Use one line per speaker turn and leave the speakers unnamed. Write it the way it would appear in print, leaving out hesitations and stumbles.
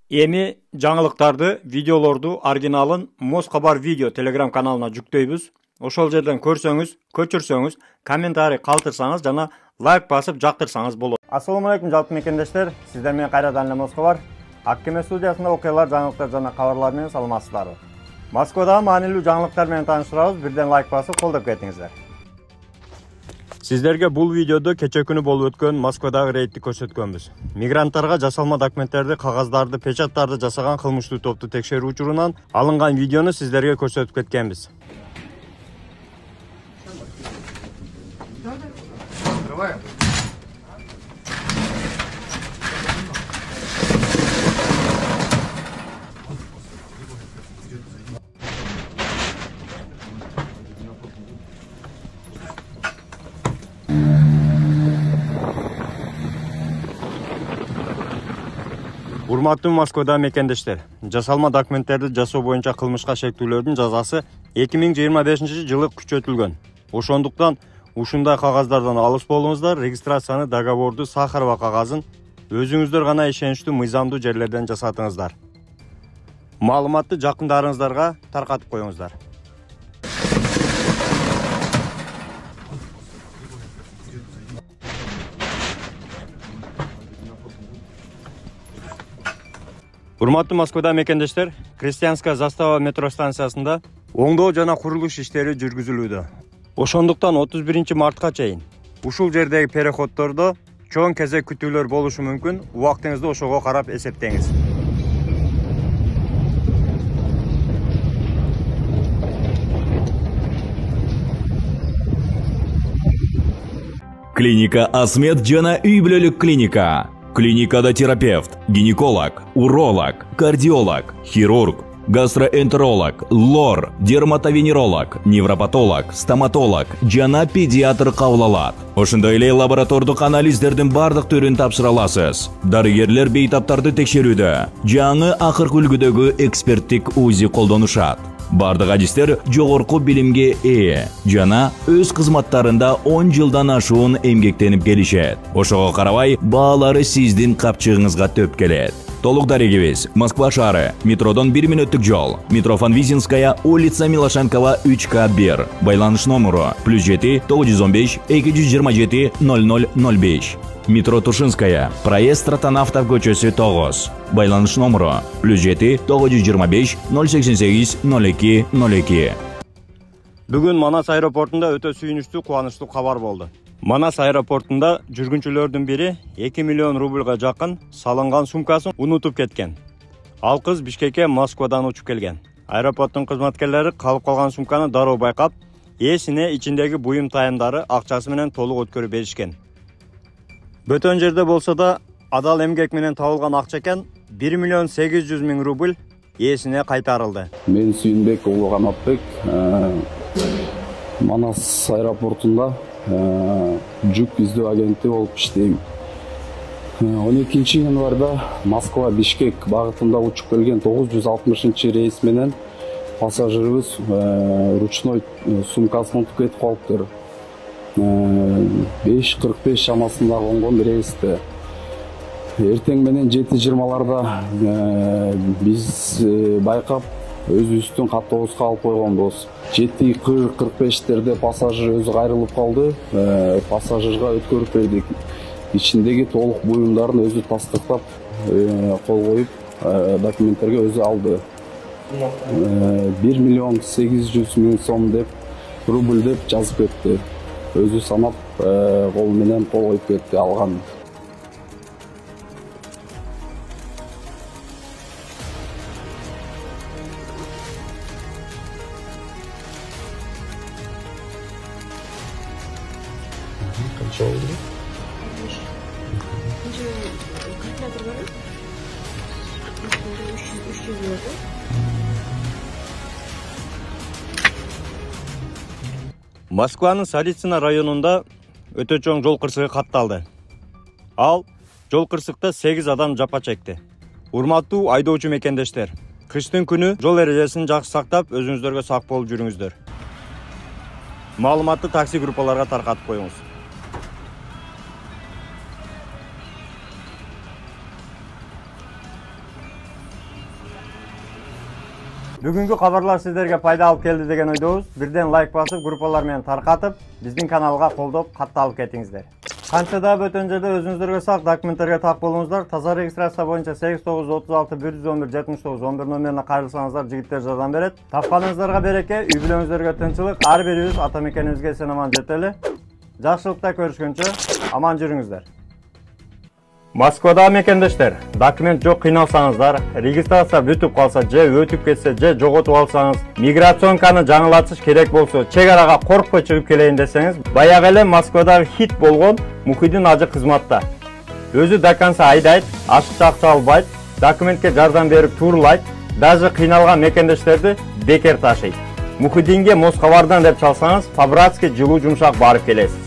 Эми жаңылыктарды, видеолорду оригиналын Москабар видео телеграм каналына жүктөйбүз. Ошол жерден көрсөңүз, көчүрсөңүз, комментарий калтырсаңыз жана лайк басып жактырсаңыз болот. Ассаламу алейкум жалпы мекендештер. Сиздер менен кайрадан эле Москабар. Аккеме студиясында окуялар, жаңылыктар жана кабарлар менен саламатсыздарбы. Москвадагы маанилүү жаңылыктар менен тааныштырабыз. Бирден лайк басып колдоп кетиңиздер. Сиздерге бул видеодо кече күнү болуп өткөн Москвадагы рейдти көрсөткөнбүз. Мигранттарга жасалма документтерди, кагаздарды, печаттарды жасаган кылмыштуу топту текшерүү учурунан алынган видеону сиздерге көрсөтүп кеткенбиз. Урматтуу Москвада мекендештер, жасалма документтерди жасоо боюнча кылмышка шектүүлөрдүн жазасы 2025-жылы күчөтүлгөн. Ошондуктан ушундай кагаздардан алыс болуңуздар, регистрацияны, договорду, Сахарова кагазын өзүңүздөр гана ишеничтүү, мыйзамдуу жерлерден жасатыңыздар. Маалыматты жакындарыңыздарга таркатып коюңуздар. Урматтуу Москвада мекендештер, Крестьянская застава метро станциясында оңдоо жана курулуш иштери жүргүзүлүүдө. Ошондуктан 31 мартка чейин ушул жердеги переходдордо чоң кезек күтүүлөр болушу мүмкүн. Убактыңызды ошого карап эсептеңиз.
Клиника Асмет жана үй бүлөлүк клиника. Клиникада терапевт, гинеколог, уролог, кардиолог, хирург, гастроэнтеролог, лор, дерматовенеролог, невропатолог, стоматолог жана педиатр кабыл алат. Ошондой эле лаборатордук анализдердин бардык түрүн тапшыра аласыз. Дарыгерлер бейтаптарды текшерүүдө. Жаңы акыркы үлгүдөгү эксперттик УЗИ колдонушат. Бардык адистер жогорку билимге ээ жана өз кызматтарында 10 жылдан ашуун эмгектенип келишет. Ошого карабай, баалары сиздин капчыгыңызга төп келет. Толук дарегибиз Москва шаары, метродон 1 мүнөттүк жол. Метро Фанвизинская, улица Милошенкова 3К1. Байланыш номеру +7 915 227 0005. Метро Тушинская, проезд Стратонавтов көчөсү 9. Байланыш номеру +7 925 088 02 02.
Бүгүн Манас аэропортунда өтө сүйүнүчтүү, кубанычтуу кабар болду. Манас аэропортунда жүргүнчүлөрдүн бири 2 миллион рубльга жакын салынган сумкасын унутуп кеткен. Ал кыз Бишкекке Москвадан учуп келген. Аэропорттун кызматкерлери калып калган сумканы дароо байкап, ээсине ичиндеги буюм тайымдары акчасы менен толук өткөрүп беришкен. Бөтөн жерде болсо да адал эмгек менен табылган акча экен, 1 миллион 800 миң рубль ээсине кайтарылды.
Мен Сүйүнбек уулу Канатбек, Манас аэропортунда жүк издөө агенти болуп иштейм. 12 январда Москва Бишкек багытында учуп келген 960 рейс менен пассажирибиз ручной сумкасын унутуп кетип калыптыр. 5:45 шамасында конгон рейсте. Эртең менен 7:20-ларда биз байкап өзүбүздүн каттобузга алып койгонбуз. 7:45-терде пассажир өзү кайрылып калды. Пассажирга өткөрүп бердик. Ичиндеги толук буюмдарын өзү тастыктап, кол коюп, документтерге өзү алды. 1 миллион 800 миң сом деп, рубль деп жазып кетти. Өзү санап, кол менен кол коюп кетти алган. Канча болду?
Москванын Солицыно районунда өтө чоң жол кырсыгы катталды. Ал жол кырсыкта 8 адам жапа чекти. Урматтуу айдоочу мекендештер, кыштын күнү жол эрежесин жакшы сактап, өзүңүздөргө сак болуп жүрүңүздөр. Маалыматты такси группаларга таркатып коюңуз. Бүгүнкү кабарлар сиздерге пайда алып келди деген ойдобуз. Бирден лайк басып, группалар менен таркатып, биздин каналга колдоп, катталып кетиңиздер. Канча да бөтөн жерде өзүңүздөргө сак документтерге так болуңуздар. Таза регистрация боюнча 8936 111 79 11 номерине кайрылсаңыздар, жигиттер жардам берет. Тапканыңыздарга береке, үй бүлөңүздөргө тынчылык. Ар бирибиз ата мекенибизге эсен аман жетели. Жакшылыкта көрүшкөнчө аман жүрүңүздөр. Москвада мекендештер, документ жок кыйналсаңыздар, регистрация бүтүп калса же өтүп кетсе же жоготуп алсаңыз, миграционканы жаңылатыш керек болсо, чек арага коркпой чыгып келейин десеңиз, баягы эле Москвадагы хит болгон Мухиддин ажы кызматта. Өзү до конца айдайт, ашыкча акча албайт, документке жардам берип туурулайт, даже кыйналган мекендештерди бекер ташыйт. Мухиддинге Москвадан деп чалсаңыз, по-братски жылуу жумшак барып келесиз.